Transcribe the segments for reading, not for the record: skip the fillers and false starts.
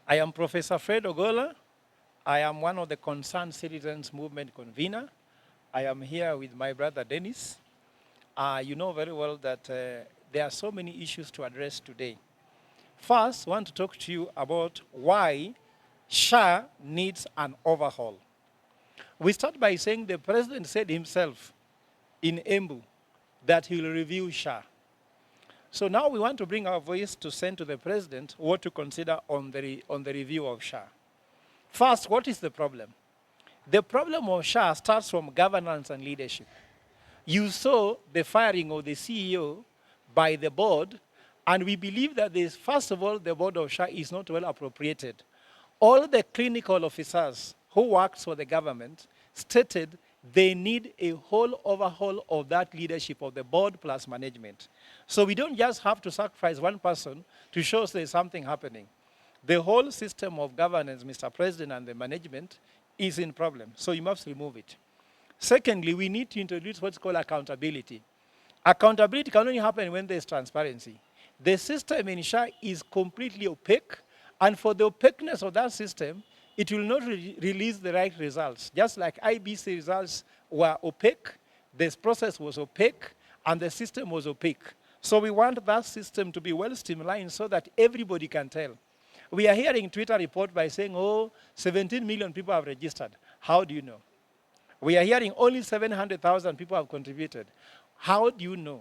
I am Professor Fred Ogolla. I am one of the Concerned Citizens Movement convener. I am here with my brother Dennis. You know very well that there are so many issues to address today. First, I want to talk to you about why SHA needs an overhaul. We start by saying the president said himself in Embu that he will review SHA. So now we want to bring our voice to send to the president what to consider on the review of SHA. First, what is the problem? The problem of SHA starts from governance and leadership. You saw the firing of the CEO by the board, and we believe that this, first of all, the board of SHA is not well appropriated. All the clinical officers who worked for the government stated they need a whole overhaul of that leadership of the board plus management. So we don't just have to sacrifice one person to show us there's something happening. The whole system of governance, Mr. President, and the management is in problem. So you must remove it. Secondly, we need to introduce what's called accountability. Accountability can only happen when there's transparency. The system in SHA is completely opaque, and for the opaqueness of that system, it will not release the right results. Just like IBC results were opaque, this process was opaque, and the system was opaque. So we want that system to be well streamlined so that everybody can tell. We are hearing Twitter report by saying, oh, 17 million people have registered. How do you know? We are hearing only 700,000 people have contributed. How do you know?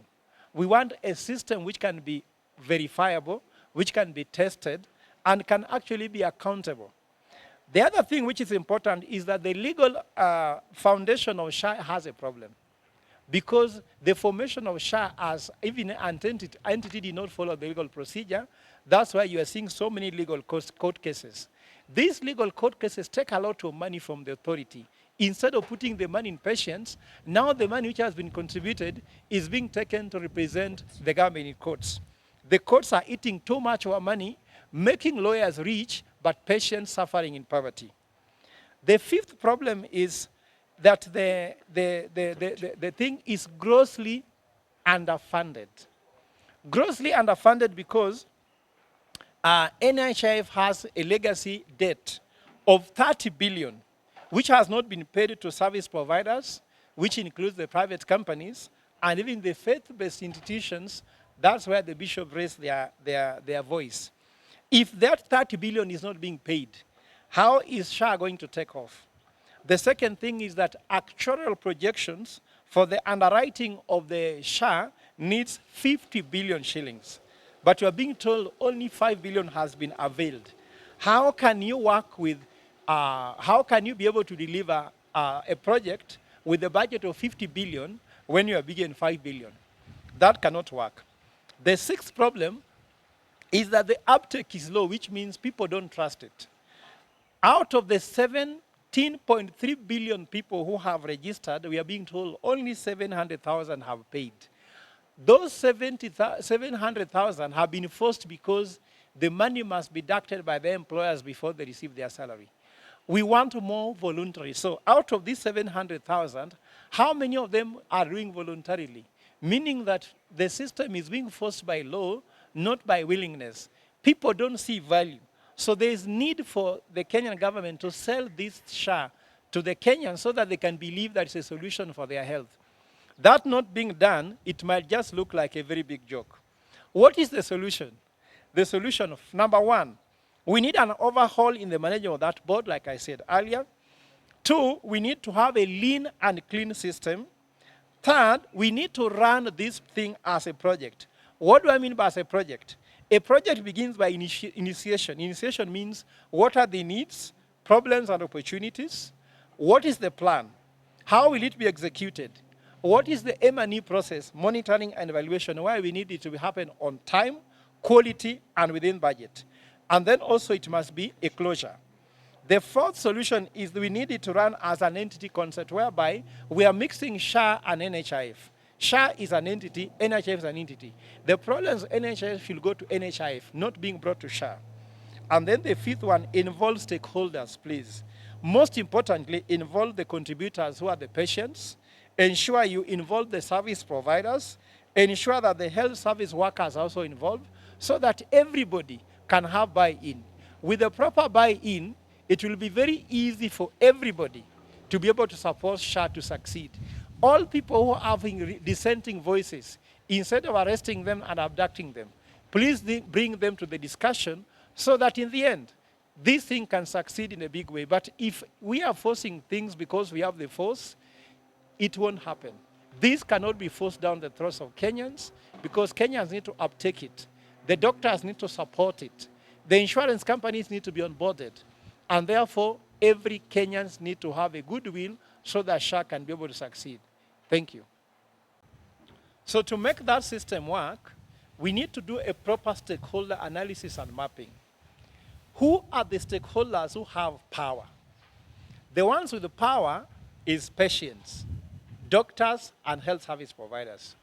We want a system which can be verifiable, which can be tested, and can actually be accountable. The other thing which is important is that the legal foundation of SHA has a problem. Because the formation of SHA as even an entity did not follow the legal procedure, that's why you are seeing so many legal court cases. These legal court cases take a lot of money from the authority. Instead of putting the money in patients, now the money which has been contributed is being taken to represent the government in courts. The courts are eating too much of our money, making lawyers rich, but patients suffering in poverty. The fifth problem is that the thing is grossly underfunded. Grossly underfunded because NHIF has a legacy debt of 30 billion, which has not been paid to service providers, which includes the private companies, and even the faith-based institutions. That's where the bishop raised their voice. If that 30 billion is not being paid, how is SHA going to take off? The second thing is that actuarial projections for the underwriting of the SHA needs 50 billion shillings. But you are being told only 5 billion has been availed. How can you work with, how can you be able to deliver a project with a budget of 50 billion when you are bigger than 5 billion? That cannot work. The sixth problem is that the uptake is low, which means people don't trust it. Out of the 17.3 billion people who have registered, we are being told only 700,000 have paid. Those 700,000 have been forced because the money must be deducted by the employers before they receive their salary. We want more voluntary. So out of these 700,000, how many of them are doing voluntarily? Meaning that the system is being forced by law, not by willingness. People don't see value. So there is need for the Kenyan government to sell this SHA to the Kenyans so that they can believe that it's a solution for their health. That not being done, it might just look like a very big joke. What is the solution? The solution of, number one, we need an overhaul in the management of that board, like I said earlier. Two, we need to have a lean and clean system. Third, we need to run this thing as a project. What do I mean by as a project? A project begins by initiation. Initiation means what are the needs, problems, and opportunities? What is the plan? How will it be executed? What is the M&E process, monitoring and evaluation, why we need it to happen on time, quality, and within budget? And then also it must be a closure. The fourth solution is we need it to run as an entity concept whereby we are mixing SHA and NHIF. SHA is an entity, NHIF is an entity. The problem is NHIF should go to NHIF, not being brought to SHA. And then the fifth one, involve stakeholders, please. Most importantly, involve the contributors who are the patients. Ensure you involve the service providers. Ensure that the health service workers are also involved so that everybody can have buy-in. With the proper buy-in, it will be very easy for everybody to be able to support SHA to succeed. All people who are having dissenting voices, instead of arresting them and abducting them, please bring them to the discussion so that in the end, this thing can succeed in a big way. But if we are forcing things because we have the force, it won't happen. This cannot be forced down the throats of Kenyans because Kenyans need to uptake it. The doctors need to support it. The insurance companies need to be onboarded. And therefore, every Kenyans need to have a goodwill so that SHA can be able to succeed. Thank you. So to make that system work, we need to do a proper stakeholder analysis and mapping. Who are the stakeholders who have power? The ones with the power is patients, doctors, and health service providers.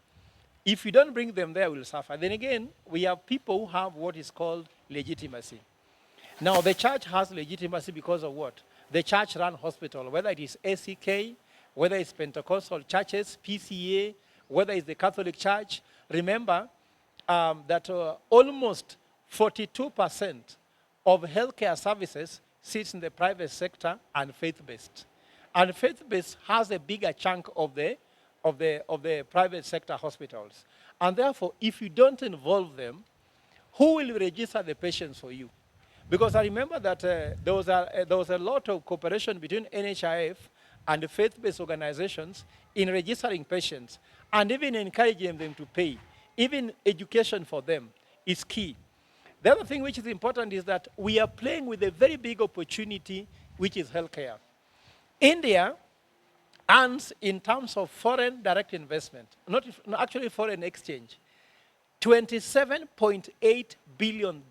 If you don't bring them there, we'll suffer. Then again, we have people who have what is called legitimacy. Now, the church has legitimacy because of what? The church run hospital, whether it is ACK, whether it's Pentecostal churches, PCA, whether it's the Catholic Church. Remember that almost 42% of healthcare services sits in the private sector and faith-based. And faith-based has a bigger chunk of the private sector hospitals. And therefore, if you don't involve them, who will register the patients for you? Because I remember that there was a lot of cooperation between NHIF and the faith-based organizations in registering patients and even encouraging them to pay. Even education for them is key. The other thing which is important is that we are playing with a very big opportunity, which is healthcare. India earns, in terms of foreign direct investment, not actually foreign exchange, $27.8 billion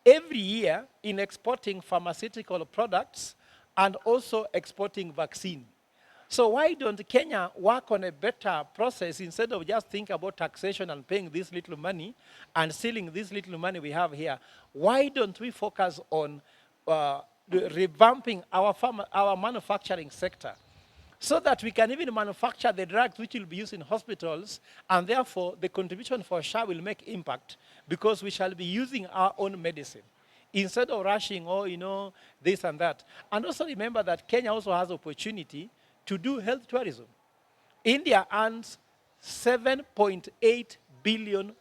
every year in exporting pharmaceutical products and also exporting vaccine. So why don't Kenya work on a better process instead of just thinking about taxation and paying this little money and stealing this little money we have here? Why don't we focus on revamping our manufacturing sector so that we can even manufacture the drugs which will be used in hospitals, and therefore the contribution for SHA will make impact because we shall be using our own medicine instead of rushing, this and that. And also remember that Kenya also has opportunity to do health tourism. India earns $7.8 billion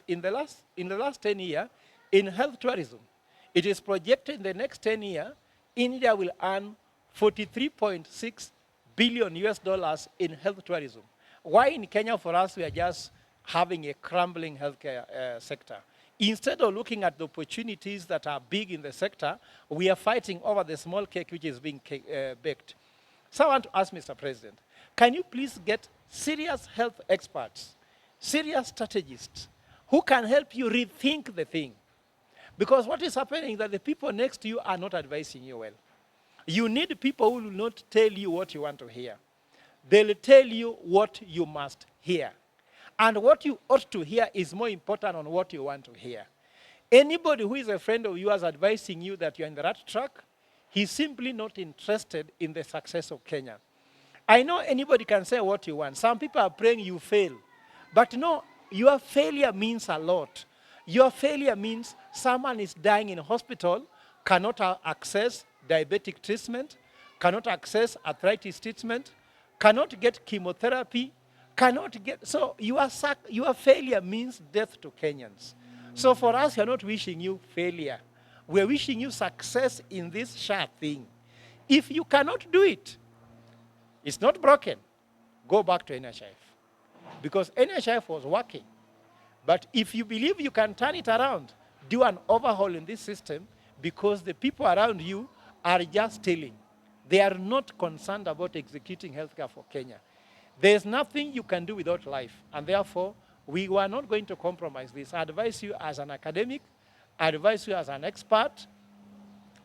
in the last 10 years in health tourism. It is projected in the next 10 years, India will earn $43.6 billion in health tourism. Why in Kenya for us we are just having a crumbling healthcare sector? Instead of looking at the opportunities that are big in the sector, we are fighting over the small cake which is being baked. So I want to ask Mr. President, can you please get serious health experts, serious strategists, who can help you rethink the thing? Because what is happening is that the people next to you are not advising you well. You need people who will not tell you what you want to hear. They'll tell you what you must hear. And what you ought to hear is more important than what you want to hear. Anybody who is a friend of yours advising you that you're in the right track, he's simply not interested in the success of Kenya. I know anybody can say what you want. Some people are praying you fail. But no, your failure means a lot. Your failure means someone is dying in a hospital, cannot access diabetic treatment, cannot access arthritis treatment, cannot get chemotherapy, so your failure means death to Kenyans. So for us, we are not wishing you failure. We are wishing you success in this SHA thing. If you cannot do it, it's not broken, go back to NHIF. Because NHIF was working. But if you believe you can turn it around, do an overhaul in this system, because the people around you are just stealing. They are not concerned about executing healthcare for Kenya. There's nothing you can do without life. And therefore, we were not going to compromise this. I advise you as an academic, I advise you as an expert,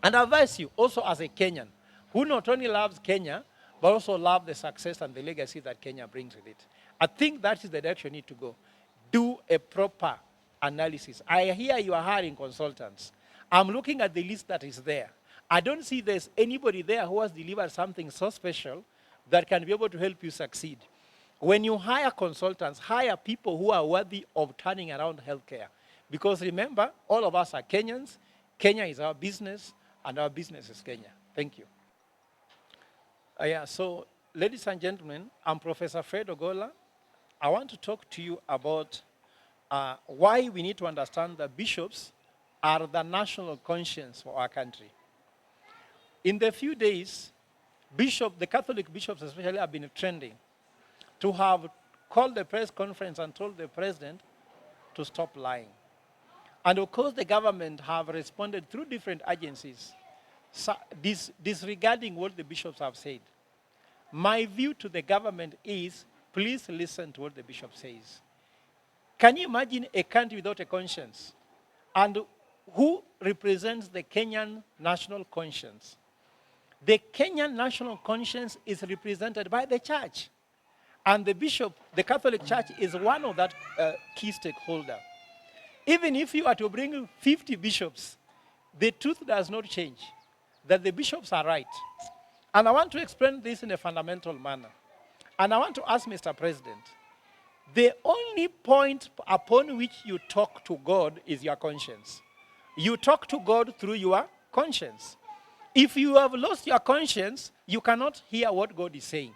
and I advise you also as a Kenyan, who not only loves Kenya, but also loves the success and the legacy that Kenya brings with it. I think that is the direction you need to go. Do a proper analysis. I hear you are hiring consultants. I'm looking at the list that is there. I don't see there's anybody there who has delivered something so special that can be able to help you succeed. When you hire consultants, hire people who are worthy of turning around healthcare. Because remember, all of us are Kenyans. Kenya is our business, and our business is Kenya. Thank you. So, ladies and gentlemen, I'm Professor Fred Ogolla. I want to talk to you about why we need to understand that bishops are the national conscience for our country. In the few days, the Catholic bishops especially have been trending to have called the press conference and told the president to stop lying. And of course, the government have responded through different agencies disregarding what the bishops have said. My view to the government is, please listen to what the bishop says. Can you imagine a country without a conscience? And who represents the Kenyan national conscience? The Kenyan national conscience is represented by the church. And the bishop, the Catholic Church, is one of that key stakeholder. Even if you are to bring 50 bishops, the truth does not change, that the bishops are right. And I want to explain this in a fundamental manner. And I want to ask Mr. President, the only point upon which you talk to God is your conscience. You talk to God through your conscience. If you have lost your conscience, you cannot hear what God is saying.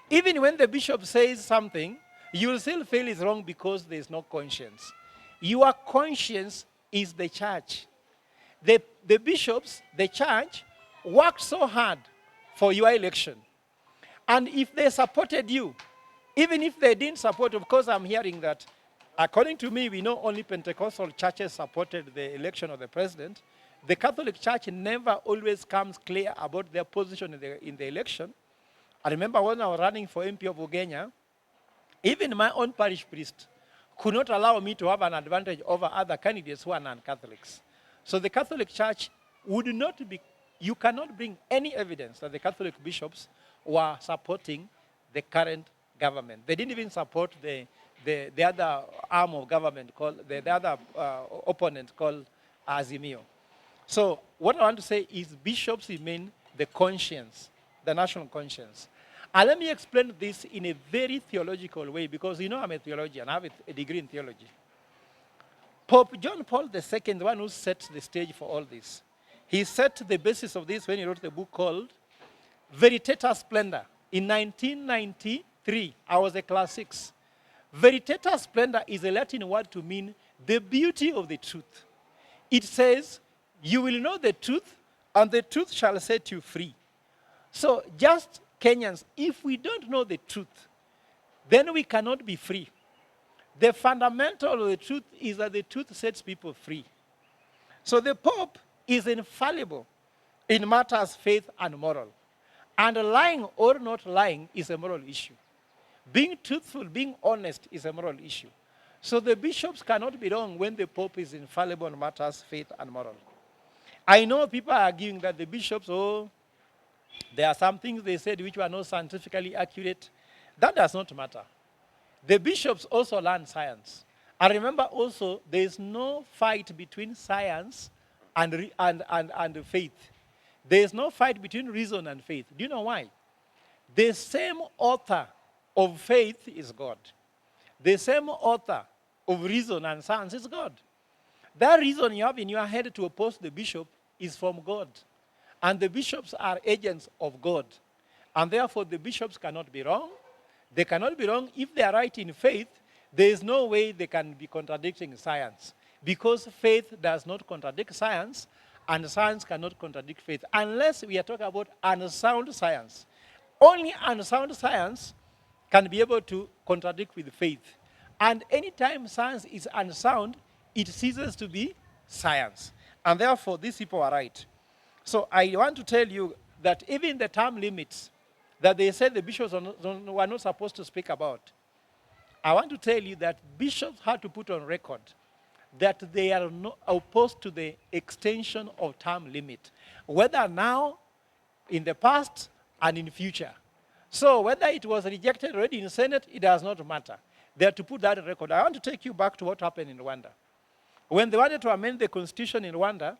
Even when the bishop says something, you will still feel it's wrong because there is no conscience. Your conscience is the church. The bishops, the church, worked so hard for your election. And if they supported you, even if they didn't support, of course I'm hearing that, according to me, we know only Pentecostal churches supported the election of the president. The Catholic Church never always comes clear about their position in the election. I remember when I was running for MP of Ugenya, even my own parish priest could not allow me to have an advantage over other candidates who are non-Catholics. So the Catholic Church would not be, you cannot bring any evidence that the Catholic bishops were supporting the current government. They didn't even support the other arm of government called, the other opponent called Azimio. So what I want to say is bishops remain the conscience, the national conscience. And let me explain this in a very theological way, because you know I'm a theologian, I have a degree in theology. Pope John Paul II, the one who set the stage for all this, he set the basis of this when he wrote the book called Veritatis Splendor. In 1993, I was a class 6. Veritatis Splendor is a Latin word to mean the beauty of the truth. It says, you will know the truth, and the truth shall set you free. So just Kenyans, if we don't know the truth, then we cannot be free. The fundamental of the truth is that the truth sets people free. So the Pope is infallible in matters faith and moral. And lying or not lying is a moral issue. Being truthful, being honest is a moral issue. So the bishops cannot be wrong when the Pope is infallible in matters faith and moral. I know people are arguing that the bishops, there are some things they said which were not scientifically accurate. That does not matter. The bishops also learn science. I remember also there is no fight between science and faith. There is no fight between reason and faith. Do you know why? The same author of faith is God. The same author of reason and science is God. That reason you have in your head to oppose the bishop is from God. And the bishops are agents of God. And therefore, the bishops cannot be wrong. They cannot be wrong. If they are right in faith, there is no way they can be contradicting science. Because faith does not contradict science, and science cannot contradict faith. Unless we are talking about unsound science. Only unsound science can be able to contradict with faith. And anytime science is unsound, it ceases to be science. And therefore, these people are right. So I want to tell you that even the term limits that they said the bishops were not supposed to speak about, I want to tell you that bishops had to put on record that they are not opposed to the extension of term limit, whether now, in the past, and in future. So whether it was rejected already in Senate, it does not matter. They have to put that on record. I want to take you back to what happened in Rwanda. When they wanted to amend the constitution in Rwanda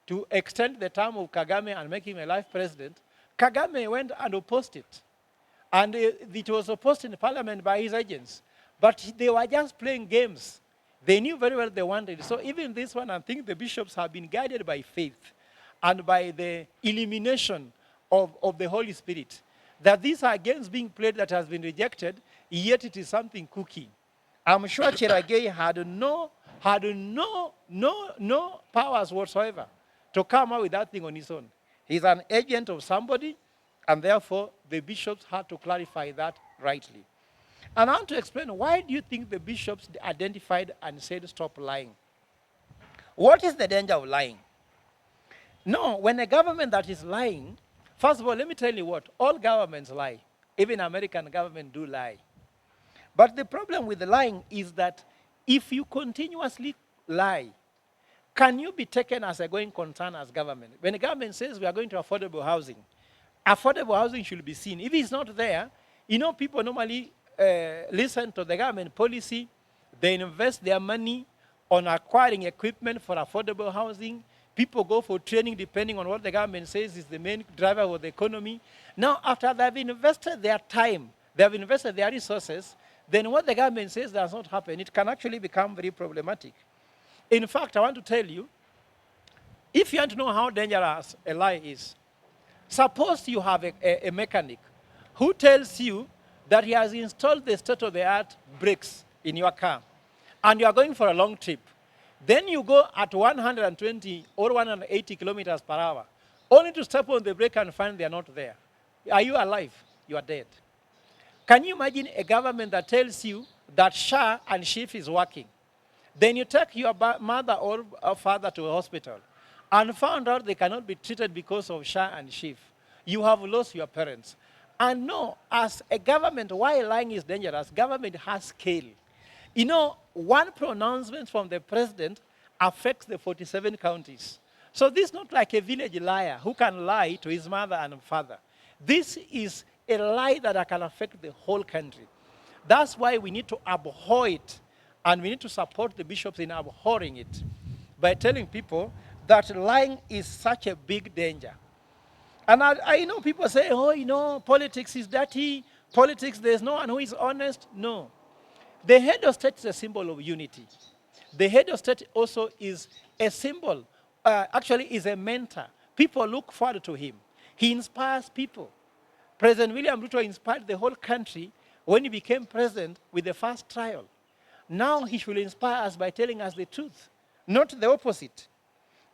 to extend the term of Kagame and make him a life president, Kagame went and opposed it. And it was opposed in parliament by his agents. But they were just playing games They knew very well they wanted it. So even this one, I think the bishops have been guided by faith and by the illumination of the Holy Spirit. That these are games being played that has been rejected, yet it is something cooking. I'm sure Cheragay had no powers whatsoever to come out with that thing on his own. He's an agent of somebody, and therefore the bishops had to clarify that rightly. And I want to explain, why do you think the bishops identified and said stop lying? What is the danger of lying? No, when a government that is lying, first of all, let me tell you what, all governments lie. Even American government do lie. But the problem with the lying is that if you continuously lie, can you be taken as a going concern as government? When the government says we are going to affordable housing should be seen. If it's not there, people normally listen to the government policy. They invest their money on acquiring equipment for affordable housing. People go for training depending on what the government says is the main driver of the economy. Now, after they've invested their time, they have invested their resources, then what the government says does not happen. It can actually become very problematic. In fact, I want to tell you, if you want to know how dangerous a lie is, suppose you have a mechanic who tells you that he has installed the state-of-the-art brakes in your car, and you are going for a long trip. Then you go at 120 or 180 kilometers per hour, only to step on the brake and find they are not there. Are you alive? You are dead. Can you imagine a government that tells you that SHA and SHIF is working? Then you take your mother or father to a hospital and found out they cannot be treated because of SHA and SHIF. You have lost your parents. And no, as a government, why lying is dangerous, government has scale. One pronouncement from the president affects the 47 counties. So this is not like a village liar who can lie to his mother and father. This is a lie that can affect the whole country. That's why we need to abhor it, and we need to support the bishops in abhorring it by telling people that lying is such a big danger. And I know people say, politics is dirty, politics, there's no one who is honest. No. The head of state is a symbol of unity. The head of state also is a symbol, actually is a mentor. People look forward to him. He inspires people. President William Ruto inspired the whole country when he became president with the first trial. Now he should inspire us by telling us the truth, not the opposite.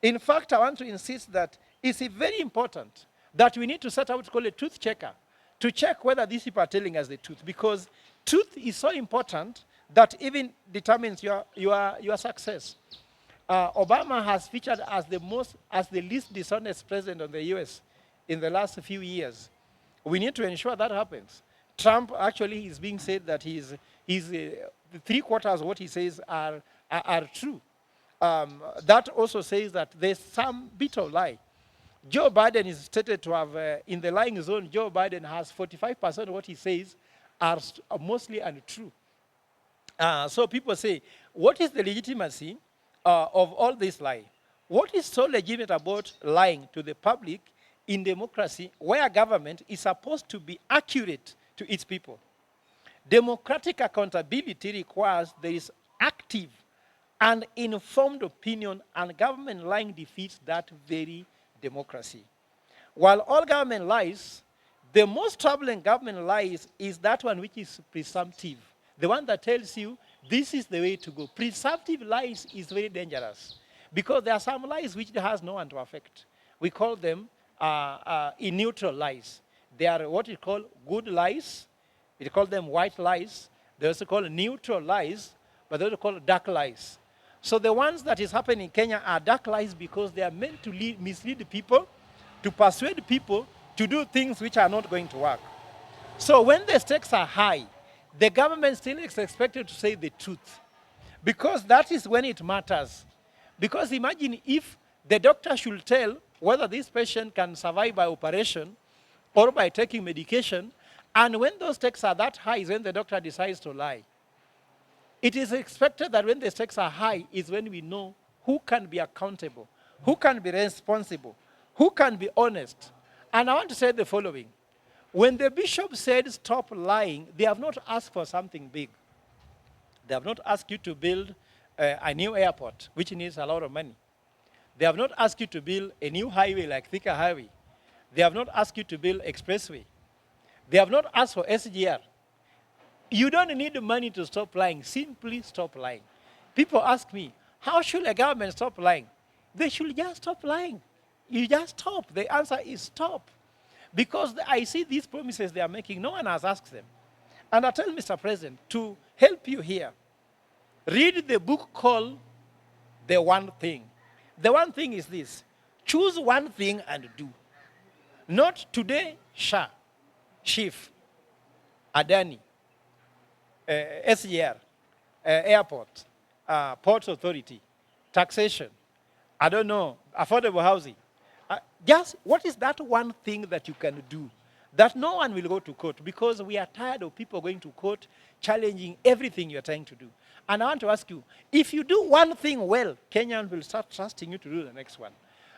In fact, I want to insist that it's very important that we need to set out what's called a truth checker to check whether these people are telling us the truth, because truth is so important that even determines your success. Obama has featured as the least dishonest president of the US in the last few years. We need to ensure that happens. Trump actually is being said that he's three-quarters of what he says are true. That also says that there's some bit of lie. Joe Biden is stated to have, in the lying zone, Joe Biden has 45% of what he says are mostly untrue. So people say, what is the legitimacy of all this lying? What is so legitimate about lying to the public in democracy, where government is supposed to be accurate to its people? Democratic accountability requires there is active and informed opinion, and government lying defeats that very democracy. While all government lies, the most troubling government lies is that one which is presumptive. The one that tells you this is the way to go. Presumptive lies is very dangerous because there are some lies which has no one to affect. We call them in neutral lies. They are what we call good lies. We call them white lies. They also call neutral lies, but they also call dark lies. So the ones that is happening in Kenya are dark lies because they are meant to mislead people, to persuade people to do things which are not going to work. So when the stakes are high, the government still is expected to say the truth, because that is when it matters. Because imagine if the doctor should tell whether this patient can survive by operation or by taking medication, and when those stakes are that high is when the doctor decides to lie. It is expected that when the stakes are high is when we know who can be accountable, who can be responsible, who can be honest. And I want to say the following. When the bishop said stop lying, they have not asked for something big. They have not asked you to build a new airport, which needs a lot of money. They have not asked you to build a new highway like Thika Highway. They have not asked you to build expressway. They have not asked for SGR. You don't need the money to stop lying. Simply stop lying. People ask me, how should a government stop lying? They should just stop lying. You just stop. The answer is stop. Because I see these promises they are making, no one has asked them. And I tell Mr. President, to help you here, read the book called The One Thing. The one thing is this: choose one thing and do. Not today, SHA, Chief, Adani, SGR, airport, ports authority, taxation, I don't know, affordable housing. Just what is that one thing that you can do that no one will go to court? Because we are tired of people going to court challenging everything you're trying to do. And I want to ask you, if you do one thing well, Kenyans will start trusting you to do the next one.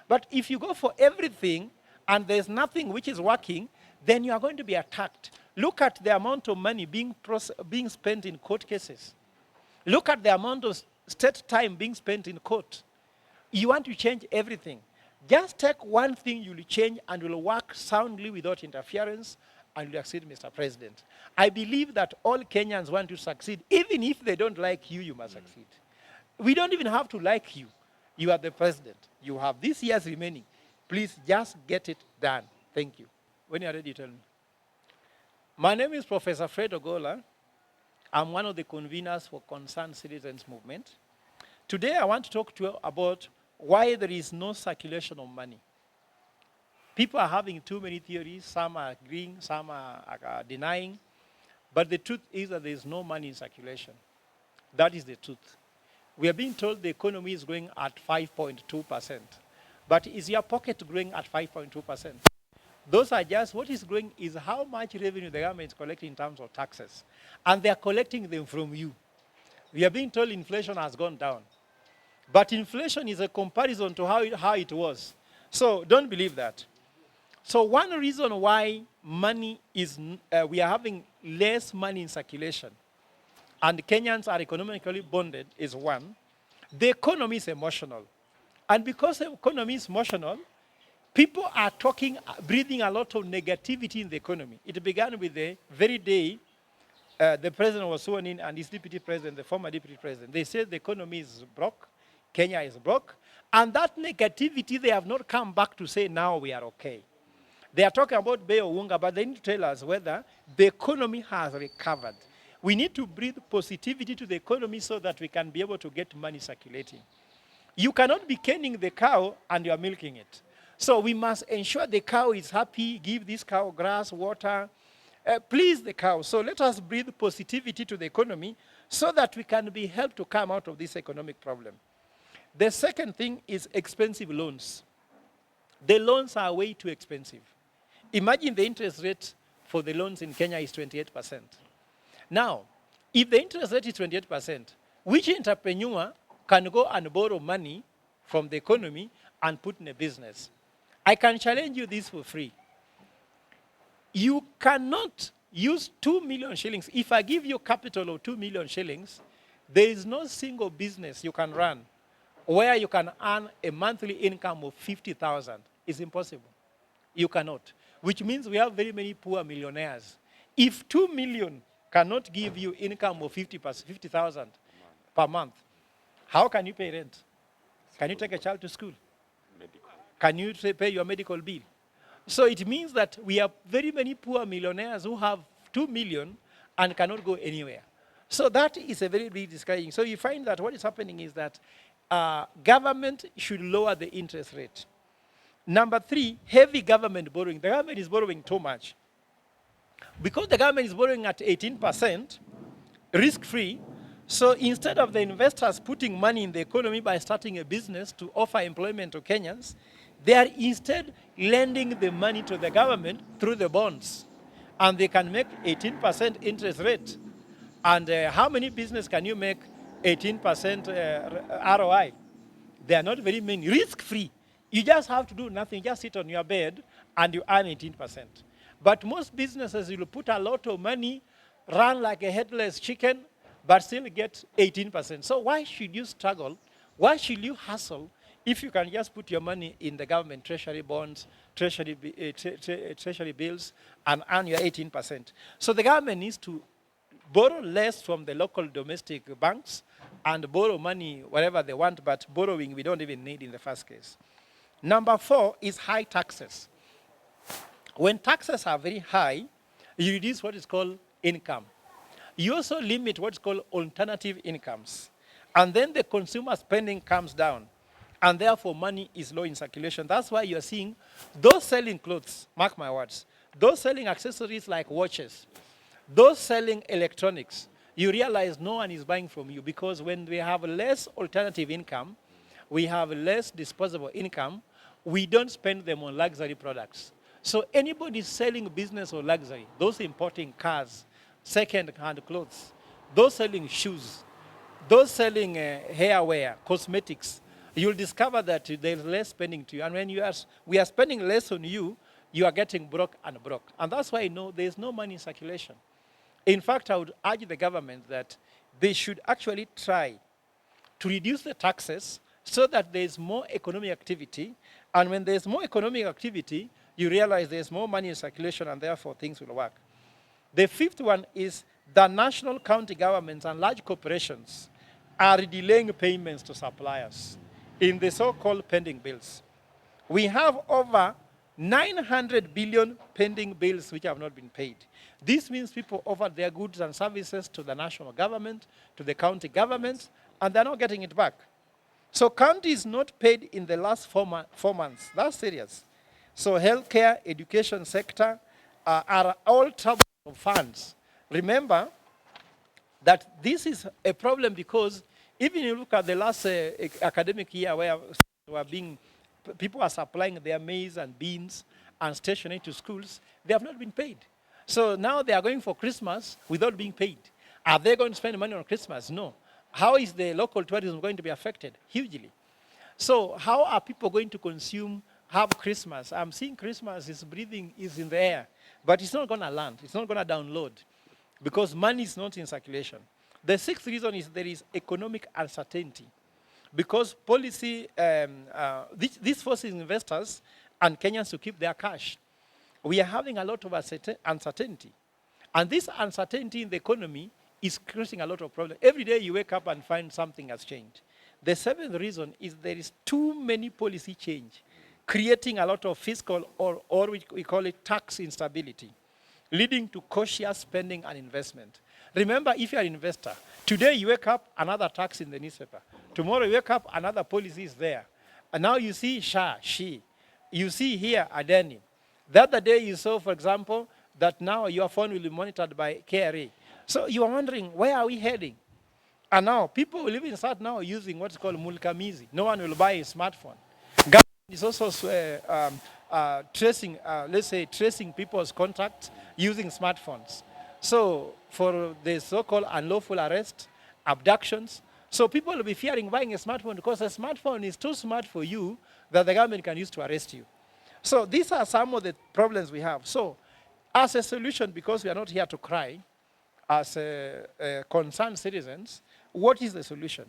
But if you go for everything and there's nothing which is working, then you are going to be attacked. Look at the amount of money being spent in court cases. Look at the amount of state time being spent in court. You want to change everything. Just take one thing you will change and will work soundly without interference, and you'll succeed, Mr. President. I believe that all Kenyans want to succeed. Even if they don't like you, you must succeed. We don't even have to like you. You are the president. You have these years remaining. Please just get it done. Thank you. When you are ready, tell me. My name is Professor Fred Ogolla. I'm one of the conveners for Concerned Citizens Movement. Today I want to talk to you about why there is no circulation of money. People are having too many theories. Some are agreeing, some are denying. But the truth is that there is no money in circulation. That is the truth. We are being told the economy is growing at 5.2%. But is your pocket growing at 5.2%? Those are just, what is growing is how much revenue the government is collecting in terms of taxes. And they are collecting them from you. We are being told inflation has gone down. But inflation is a comparison to how it was. So don't believe that. So one reason why money is, we are having less money in circulation and Kenyans are economically bonded is one. The economy is emotional. And because the economy is emotional, people are talking, breathing a lot of negativity in the economy. It began with the very day the president was sworn in and his deputy president, the former deputy president. They said the economy is broke, Kenya is broke, and that negativity they have not come back to say now we are okay. They are talking about Bay of Wunga, but they need to tell us whether the economy has recovered. We need to breathe positivity to the economy so that we can be able to get money circulating. You cannot be caning the cow and you are milking it. So we must ensure the cow is happy, give this cow grass, water, please the cow. So let us breathe positivity to the economy so that we can be helped to come out of this economic problem. The second thing is expensive loans. The loans are way too expensive. Imagine the interest rate for the loans in Kenya is 28%. Now, if the interest rate is 28%, which entrepreneur can go and borrow money from the economy and put in a business? I can challenge you this for free. You cannot use 2 million shillings. If I give you capital of 2 million shillings, there is no single business you can run where you can earn a monthly income of 50,000. It's impossible. You cannot. Which means we have very many poor millionaires. If 2 million cannot give you income of 50,000 per month, how can you pay rent? Can you take a child to school? Medical. Can you pay your medical bill? So it means that we have very many poor millionaires who have 2 million and cannot go anywhere. So that is a very big discouraging. So you find that what is happening is that government should lower the interest rate. Number 3, heavy government borrowing. The government is borrowing too much. Because the government is borrowing at 18%, risk-free, so instead of the investors putting money in the economy by starting a business to offer employment to Kenyans, they are instead lending the money to the government through the bonds. And they can make 18% interest rate. And how many business can you make 18% ROI? There are not very many. Risk-free. You just have to do nothing. Just sit on your bed and you earn 18%. But most businesses, will put a lot of money, run like a headless chicken, but still get 18%. So why should you struggle? Why should you hustle if you can just put your money in the government treasury bonds, treasury bills, and earn your 18%? So the government needs to borrow less from the local domestic banks and borrow money whatever they want, but borrowing we don't even need in the first case. Number 4 is high taxes. When taxes are very high, you reduce what is called income. You also limit what's called alternative incomes. And then the consumer spending comes down. And therefore, money is low in circulation. That's why you're seeing those selling clothes, mark my words, those selling accessories like watches, those selling electronics, you realize no one is buying from you, because when we have less alternative income, we have less disposable income, we don't spend them on luxury products. So anybody selling business or luxury, those importing cars, second-hand clothes, those selling shoes, those selling hairwear, cosmetics, you'll discover that there's less spending to you. And when we are spending less on you, you are getting broke and broke. And that's why there's no money in circulation. In fact, I would urge the government that they should actually try to reduce the taxes so that there's more economic activity. And when there's more economic activity, you realize there's more money in circulation, and therefore things will work. The 5th one is the national county governments and large corporations are delaying payments to suppliers in the so-called pending bills. We have over 900 billion pending bills which have not been paid. This means people offer their goods and services to the national government, to the county governments, and they're not getting it back. So county is not paid in the last 4 months. That's serious. So healthcare, education sector are all trouble of funds. Remember that this is a problem because even if you look at the last academic year where people are supplying their maize and beans and stationery to schools, they have not been paid. So now they are going for Christmas without being paid. Are they going to spend money on Christmas? No. How is the local tourism going to be affected? Hugely. So how are people going to have Christmas? I'm seeing Christmas is in the air, but it's not going to land. It's not going to download because money is not in circulation. The 6th reason is there is economic uncertainty because policy, this forces investors and Kenyans to keep their cash. We are having a lot of uncertainty. And this uncertainty in the economy is creating a lot of problems. Every day you wake up and find something has changed. The 7th reason is there is too many policy change, creating a lot of fiscal or we call it tax instability, leading to cautious spending and investment. Remember, if you're an investor, today you wake up, another tax in the newspaper. Tomorrow you wake up, another policy is there. And now you see SHA, SHE. You see here, Adeni. The other day you saw, for example, that now your phone will be monitored by KRA. So you are wondering, where are we heading? And now people will even start now using what's called mulkamizi. No one will buy a smartphone. Government is also tracing people's contacts using smartphones. So for the so-called unlawful arrest, abductions, so people will be fearing buying a smartphone because a smartphone is too smart for you that the government can use to arrest you. So these are some of the problems we have. So as a solution, because we are not here to cry, as concerned citizens, what is the solution?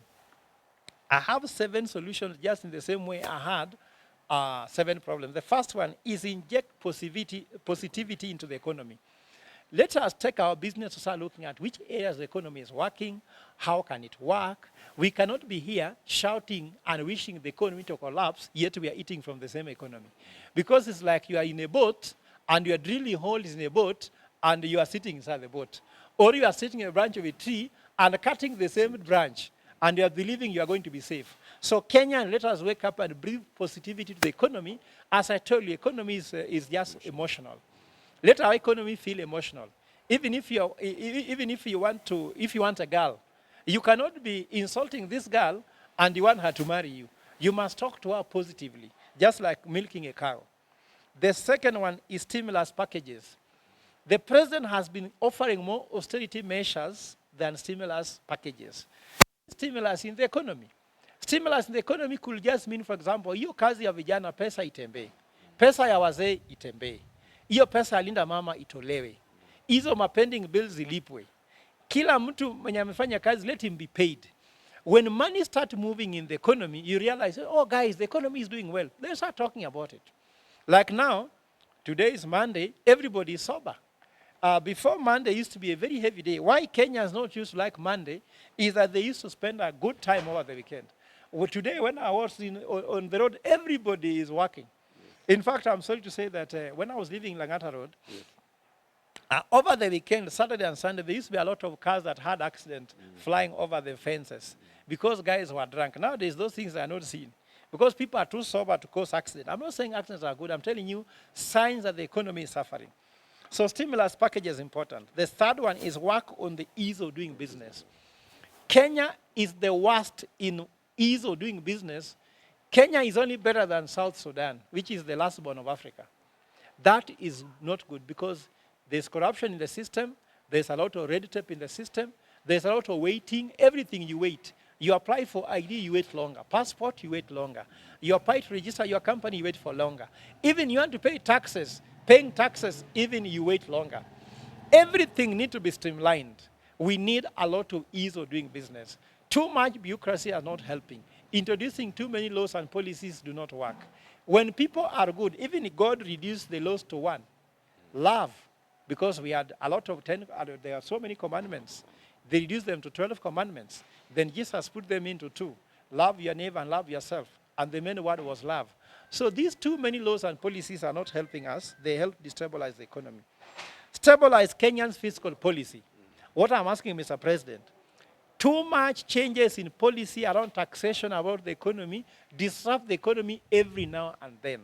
I have 7 solutions just in the same way I had 7 problems. The first one is inject positivity into the economy. Let us take our business to start looking at which areas the economy is working, how can it work. We cannot be here shouting and wishing the economy to collapse, yet we are eating from the same economy. Because it's like you are in a boat, and you are drilling holes in a boat, and you are sitting inside the boat. Or you are sitting in a branch of a tree and cutting the same branch, and you are believing you are going to be safe. So Kenya, let us wake up and breathe positivity to the economy. As I told you, economy is just emotional. Let our economy feel emotional. Even if you want a girl, you cannot be insulting this girl and you want her to marry you. You must talk to her positively, just like milking a cow. The second one is stimulus packages. The president has been offering more austerity measures than stimulus packages. Stimulus in the economy. Stimulus in the economy could just mean, for example, hiyo kazi ya vijana pesa itembee. Pesa ya wazee itembee. Hiyo pesa ya linda mama itolewe. Hizo pending bills zilipwe. Kila mtu mwenye amefanya kazi, let him be paid. When money starts moving in the economy, you realize, oh guys, the economy is doing well. They start talking about it. Like now, today is Monday, everybody is sober. Before Monday used to be a very heavy day. Why Kenyans not used to like Monday is that they used to spend a good time over the weekend. Well, today when I was on the road, everybody is working. In fact, I'm sorry to say that when I was living in Langata Road, over the weekend, Saturday and Sunday, there used to be a lot of cars that had accidents flying over the fences because guys were drunk. Nowadays, those things are not seen because people are too sober to cause accidents. I'm not saying accidents are good. I'm telling you signs that the economy is suffering. So stimulus package is important. The third one is work on the ease of doing business. Kenya is the worst in ease of doing business. Kenya is only better than South Sudan, which is the last born of Africa. That is not good because there's corruption in the system. There's a lot of red tape in the system. There's a lot of waiting. Everything you wait. You apply for ID, you wait longer. Passport, you wait longer. You apply to register your company, you wait for longer. Even you want to pay taxes, paying taxes, even you wait longer. Everything needs to be streamlined. We need a lot of ease of doing business. Too much bureaucracy is not helping. Introducing too many laws and policies do not work. When people are good, even God reduced the laws to one. Love. Because we had a lot of there are so many commandments. They reduced them to 12 commandments. Then Jesus put them into 2. Love your neighbor and love yourself. And the main word was love. So these too many laws and policies are not helping us. They help destabilize the economy. Stabilize Kenya's fiscal policy. What I'm asking, Mr. President, too much changes in policy around taxation about the economy disrupt the economy every now and then.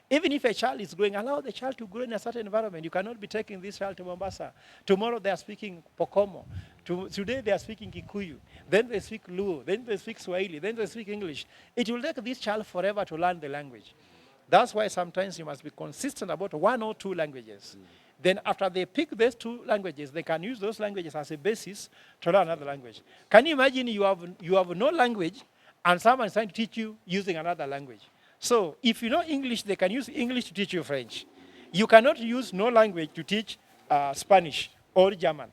Even if a child is growing, allow the child to grow in a certain environment. You cannot be taking this child to Mombasa. Tomorrow they are speaking Pokomo. Today they are speaking Kikuyu. Then they speak Luo. Then they speak Swahili. Then they speak English. It will take this child forever to learn the language. That's why sometimes you must be consistent about 1 or 2 languages. Then after they pick those 2 languages, they can use those languages as a basis to learn another language. Can you imagine you have no language and someone is trying to teach you using another language? So if you know English, they can use English to teach you French. You cannot use no language to teach Spanish or German.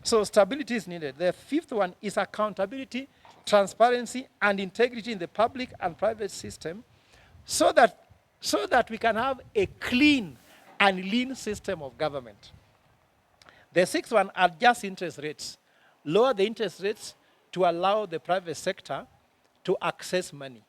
So stability is needed. The 5th one is accountability, transparency, and integrity in the public and private system so that we can have a clean and lean system of government. The 6th one, adjust interest rates. Lower the interest rates to allow the private sector to access money.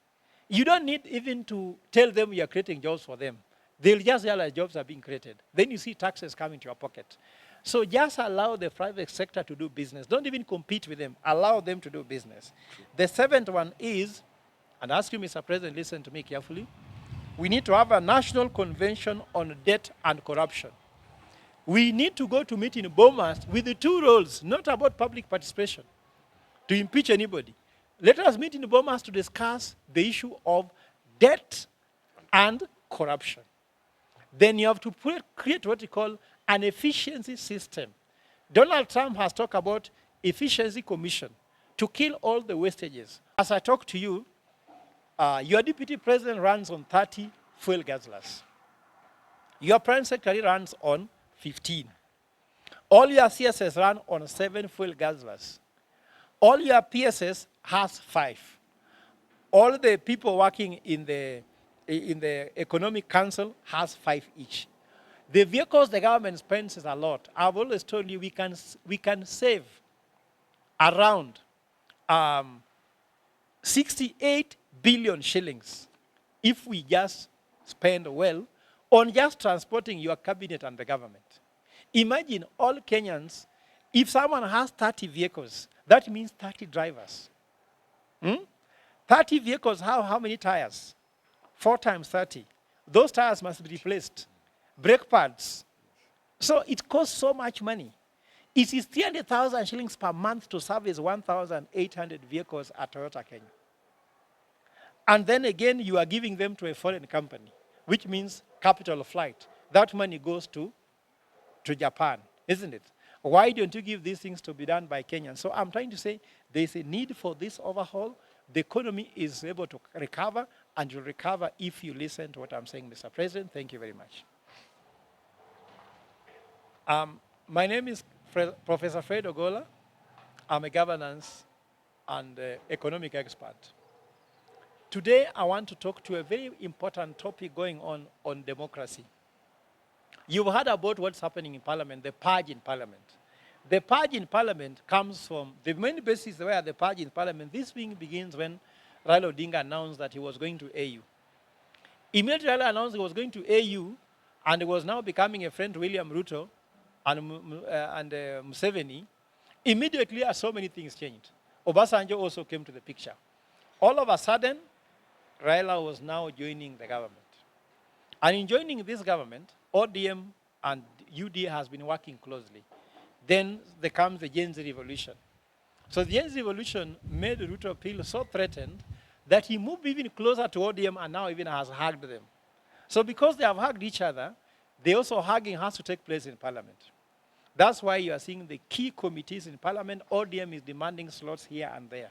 You don't need even to tell them you're creating jobs for them. They'll just realize jobs are being created. Then you see taxes coming to your pocket. So just allow the private sector to do business. Don't even compete with them. Allow them to do business. The 7th one is, and I ask you, Mr. President, listen to me carefully. We need to have a national convention on debt and corruption. We need to go to meet in Bomas with the 2 roles, not about public participation, to impeach anybody. Let us meet in Bomas to discuss the issue of debt and corruption. Then you have to create what you call an efficiency system. Donald Trump has talked about efficiency commission to kill all the wastages. As I talk to you, your deputy president runs on 30 fuel guzzlers. Your prime secretary runs on 15. All your CSS run on 7 fuel guzzlers. All your PSS has 5. All the people working in the Economic Council has 5 each. The vehicles the government spends is a lot. I've always told you we can save around 68 billion shillings if we just spend well on just transporting your cabinet and the government. Imagine all Kenyans, if someone has 30 vehicles, that means 30 drivers. 30 vehicles, how many tires? 4 times 30. Those tires must be replaced. Brake pads. So it costs so much money. It is 300,000 shillings per month to service 1,800 vehicles at Toyota Kenya. And then again, you are giving them to a foreign company, which means capital flight. That money goes to Japan, isn't it? Why don't you give these things to be done by Kenyans? So I'm trying to say there's a need for this overhaul. The economy is able to recover, and you'll recover if you listen to what I'm saying, Mr. President. Thank you very much. My name is Professor Prof Ogolla. I'm a governance and economic expert. Today, I want to talk to a very important topic going on democracy. You've heard about what's happening in Parliament, the purge in Parliament. The purge in Parliament comes from, the main basis where the purge in Parliament, this thing begins when Raila Odinga announced that he was going to AU. Immediately Raila announced he was going to AU, and he was now becoming a friend to William Ruto and Museveni. Immediately, so many things changed. Obasanjo also came to the picture. All of a sudden, Raila was now joining the government. And in joining this government, ODM and UDA has been working closely. Then there comes the Gen Z revolution. So the Gen Z revolution made Ruto feel so threatened that he moved even closer to ODM and now even has hugged them. So because they have hugged each other, they also hugging has to take place in Parliament. That's why you are seeing the key committees in Parliament. ODM is demanding slots here and there.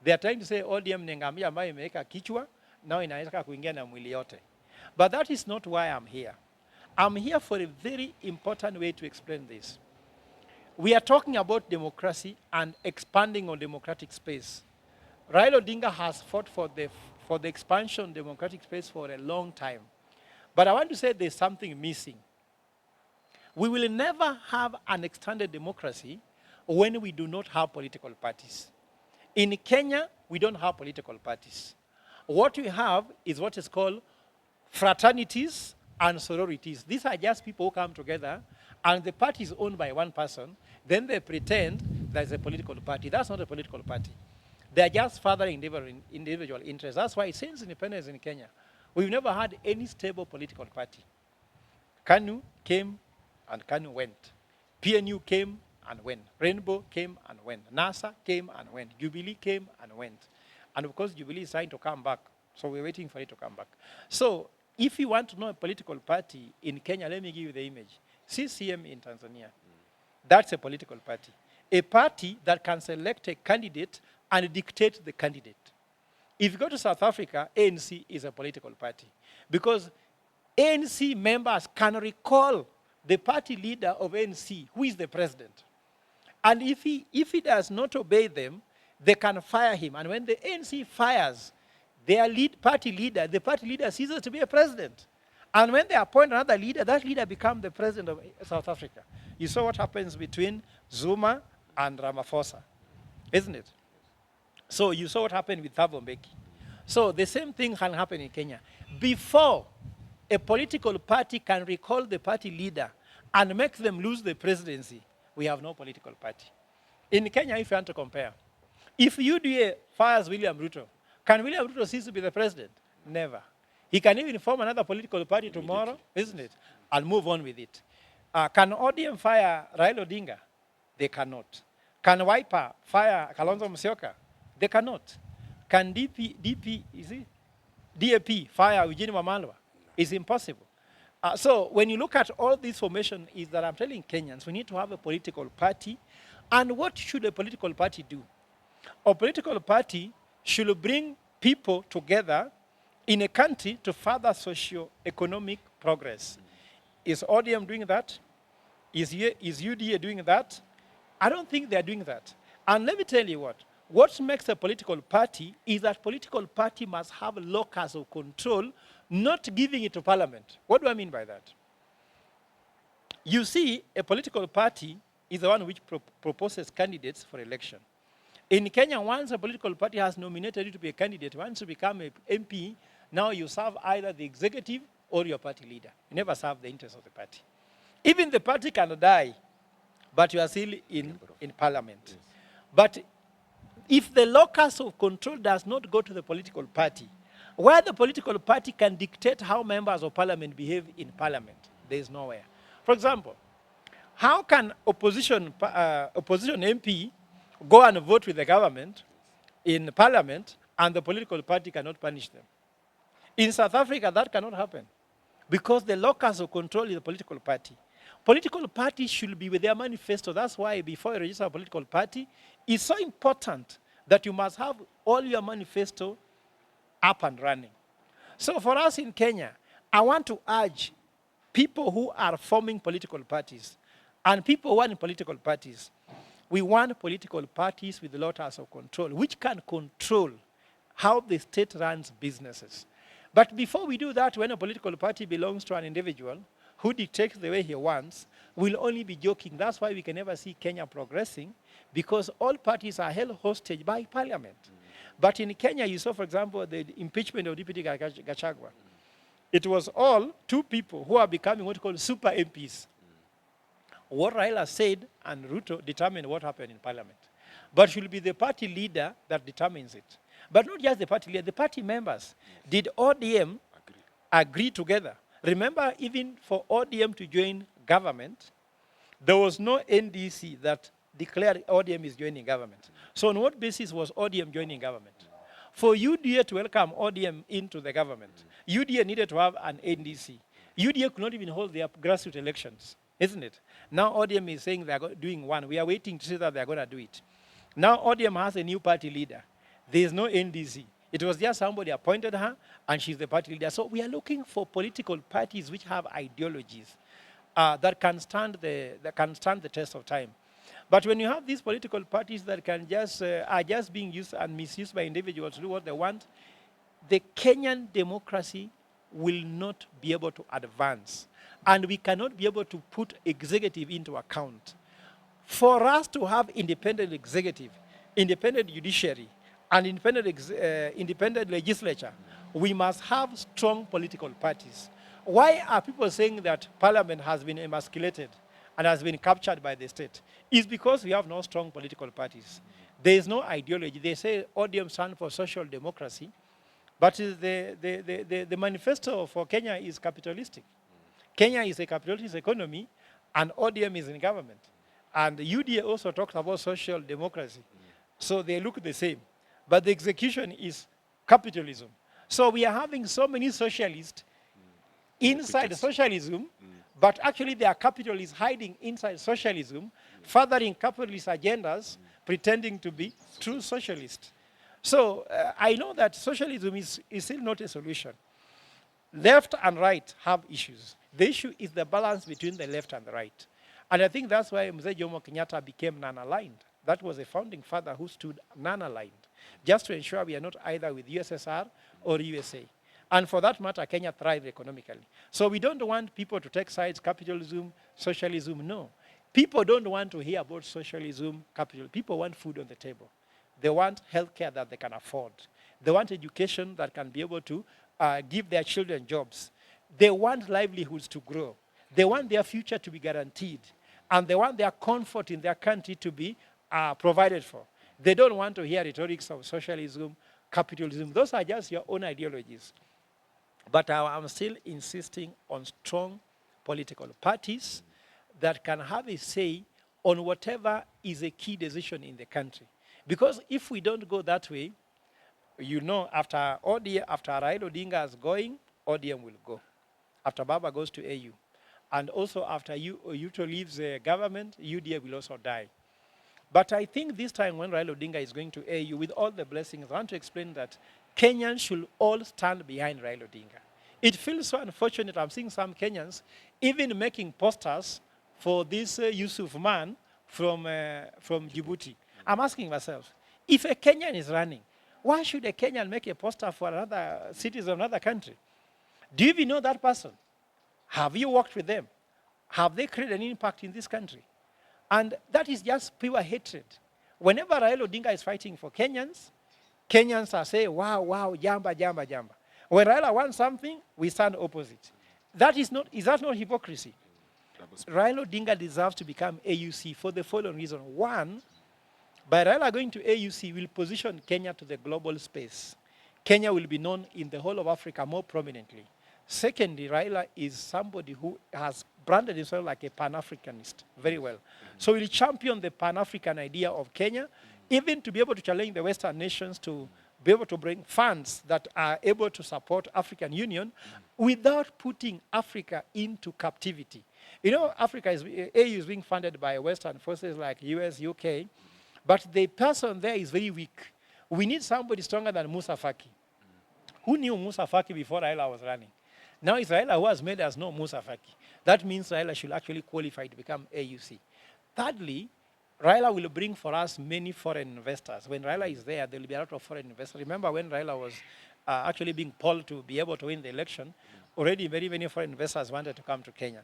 They are trying to say ODM ni ngamia ambayo imeweka kichwa, now inaweza kuingia na mwili yote. But that is not why I'm here. I'm here for a very important way to explain this. We are talking about democracy and expanding on democratic space. Raila Odinga has fought for the expansion of democratic space for a long time. But I want to say there's something missing. We will never have an extended democracy when we do not have political parties. In Kenya, we don't have political parties. What we have is what is called fraternities and sororities. These are just people who come together, and the party is owned by one person. Then they pretend there's a political party. That's not a political party. They're just furthering individual interests. That's why since independence in Kenya, we've never had any stable political party. KANU came and KANU went. PNU came and went. Rainbow came and went. NASA came and went. Jubilee came and went. And of course, Jubilee is trying to come back. So we're waiting for it to come back. So if you want to know a political party in Kenya, let me give you the image. CCM in Tanzania. That's a political party. A party that can select a candidate and dictate the candidate. If you go to South Africa, ANC is a political party. Because ANC members can recall the party leader of ANC, who is the president. And if he does not obey them, they can fire him. And when the ANC fires their party leader, the party leader ceases to be a president. And when they appoint another leader, that leader becomes the president of South Africa. You saw what happens between Zuma and Ramaphosa, isn't it? So you saw what happened with Thabo Mbeki. So the same thing can happen in Kenya. Before a political party can recall the party leader and make them lose the presidency, we have no political party. In Kenya, if you want to compare, if UDA fires William Ruto, can William Ruto cease to be the president? Never. He can even form another political party tomorrow, isn't it? And move on with it. Can ODM fire Raila Odinga? They cannot. Can Wiper fire Kalonzo Musyoka? They cannot. Can DAP fire Eugene Wamalwa? It's impossible. So when you look at all this formation, is that I'm telling Kenyans, we need to have a political party. And what should a political party do? A political party should bring people together in a country to further socio-economic progress. Is ODM doing that? Is UDA doing that? I don't think they're doing that. And let me tell you what makes a political party is that political party must have locus of control, not giving it to parliament. What do I mean by that? You see, a political party is the one which proposes candidates for election. In Kenya, once a political party has nominated you to be a candidate, once you become an MP, now you serve either the executive or your party leader. You never serve the interests of the party. Even the party can die, but you are still in parliament. Yes. But if the locus of control does not go to the political party, where the political party can dictate how members of parliament behave in parliament, there is nowhere. For example, how can opposition MP go and vote with the government in parliament and the political party cannot punish them? In South Africa, that cannot happen because the locus of control is the political party. Political parties should be with their manifesto. That's why before you register a political party, it's so important that you must have all your manifesto up and running. So for us in Kenya, I want to urge people who are forming political parties and people who are in political parties, We want political parties with lots of control, which can control how the state runs businesses. But before we do that, when a political party belongs to an individual who dictates the way he wants, we'll only be joking. That's why we can never see Kenya progressing, because all parties are held hostage by parliament. But in Kenya, you saw, for example, the impeachment of Deputy Gachagua. It was all two people who are becoming what you call super MPs. What Raila said and Ruto determined what happened in parliament. But it will be the party leader that determines it. But not just the party leader, the party members. Did ODM agree together? Remember, even for ODM to join government, there was no NDC that declared ODM is joining government. So on what basis was ODM joining government? For UDA to welcome ODM into the government, UDA needed to have an NDC. UDA could not even hold their grassroots elections, isn't it? Now ODM is saying they are doing one. We are waiting to see that they are going to do it. Now ODM has a new party leader. There is no NDC. It was just somebody appointed her, and she's the party leader. So we are looking for political parties which have ideologies that can stand the test of time. But when you have these political parties that can just are just being used and misused by individuals to do what they want, the Kenyan democracy will not be able to advance, and we cannot be able to put executive into account. For us to have independent executive, independent judiciary, and independent legislature, we must have strong political parties. Why are people saying that parliament has been emasculated and has been captured by the state? It's because we have no strong political parties. There is no ideology. They say ODM stands for social democracy, but the manifesto for Kenya is capitalistic. Kenya is a capitalist economy, and ODM is in government. And UDA also talks about social democracy. So they look the same. But the execution is capitalism. So we are having so many socialists inside socialism, but actually their capital is hiding inside socialism, furthering capitalist agendas, pretending to be true socialists. So I know that socialism is still not a solution. Left and right have issues. The issue is the balance between the left and the right. And I think that's why Mzee Jomo Kenyatta became non-aligned. That was a founding father who stood non-aligned, just to ensure we are not either with USSR or USA. And for that matter, Kenya thrived economically. So we don't want people to take sides, capitalism, socialism, no. People don't want to hear about socialism, capitalism. People want food on the table. They want healthcare that they can afford. They want education that can be able to give their children jobs. They want livelihoods to grow. They want their future to be guaranteed. And they want their comfort in their country to be provided for. They don't want to hear rhetorics of socialism, capitalism. Those are just your own ideologies. But I'm still insisting on strong political parties that can have a say on whatever is a key decision in the country. Because if we don't go that way, you know, after Raila Odinga is going, ODM will go. After Baba goes to AU. And also after Ruto leaves the government, UDA will also die. But I think this time when Raila Odinga is going to AU, with all the blessings, I want to explain that Kenyans should all stand behind Raila Odinga. It feels so unfortunate. I'm seeing some Kenyans even making posters for this Yusuf man from Djibouti. I'm asking myself, if a Kenyan is running, why should a Kenyan make a poster for another citizen of another country? Do you even know that person? Have you worked with them? Have they created an impact in this country? And that is just pure hatred. Whenever Raila Odinga is fighting for Kenyans, Kenyans are saying, wow, wow, jamba, jamba, jamba. When Raila wants something, we stand opposite. Is that not hypocrisy? Raila Odinga deserves to become AUC for the following reason. One, by Raila going to AUC will position Kenya to the global space. Kenya will be known in the whole of Africa more prominently. Secondly, Raila is somebody who has branded himself like a Pan-Africanist very well. So he'll champion the Pan-African idea of Kenya, even to be able to challenge the Western nations to be able to bring funds that are able to support African Union without putting Africa into captivity. You know, AU is being funded by Western forces like US, UK, but the person there is very weak. We need somebody stronger than Musa Faki. Who knew Musa Faki before Raila was running? Now it's Raila who has made us know Musa Faki. That means Raila should actually qualify to become AUC. Thirdly, Raila will bring for us many foreign investors. When Raila is there, there will be a lot of foreign investors. Remember when Raila was actually being polled to be able to win the election, already very many foreign investors wanted to come to Kenya.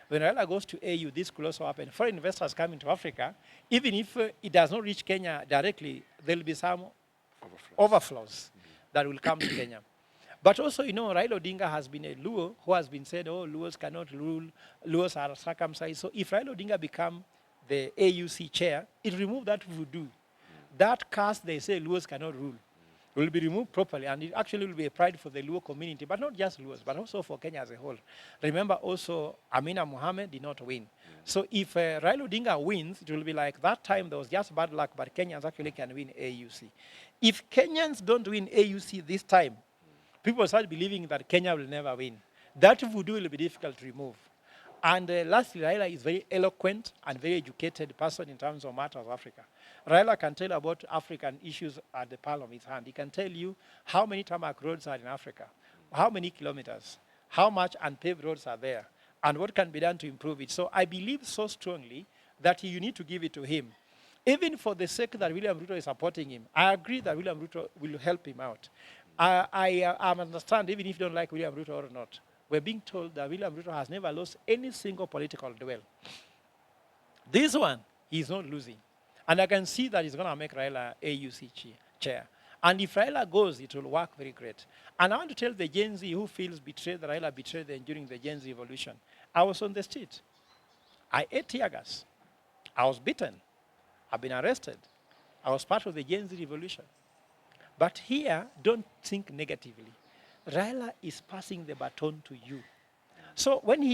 When Raila goes to AU, this could also happen. Foreign investors coming to Africa, even if it does not reach Kenya directly, there will be some overflows that will come to Kenya. But also, Raila Odinga has been a Luo who has been said, oh, Luos cannot rule, Luos are circumcised. So if Raila Odinga become the AUC chair, it removed that voodoo. That caste they say Luos cannot rule will be removed properly, and it actually will be a pride for the Luo community, but not just Luos, but also for Kenya as a whole. Remember also, Amina Mohammed did not win. So if Raila Odinga wins, it will be like that time there was just bad luck, but Kenyans actually can win AUC. If Kenyans don't win AUC this time, people start believing that Kenya will never win. That voodoo will be difficult to remove. And lastly, Raila is very eloquent and very educated person in terms of matters of Africa. Raila can tell about African issues at the palm of his hand. He can tell you how many tarmac roads are in Africa, how many kilometers, how much unpaved roads are there, and what can be done to improve it. So I believe so strongly that you need to give it to him. Even for the sake that William Ruto is supporting him, I agree that William Ruto will help him out. I understand, even if you don't like William Ruto or not, we're being told that William Ruto has never lost any single political duel. This one, he's not losing. And I can see that he's going to make Raila AUC chair. And if Raila goes, it will work very great. And I want to tell the Gen Z who feels betrayed, that Raila betrayed them during the Gen Z revolution. I was on the street. I ate tear gas. I was beaten. I've been arrested. I was part of the Gen Z revolution. But here, don't think negatively. Raila is passing the baton to you. So when he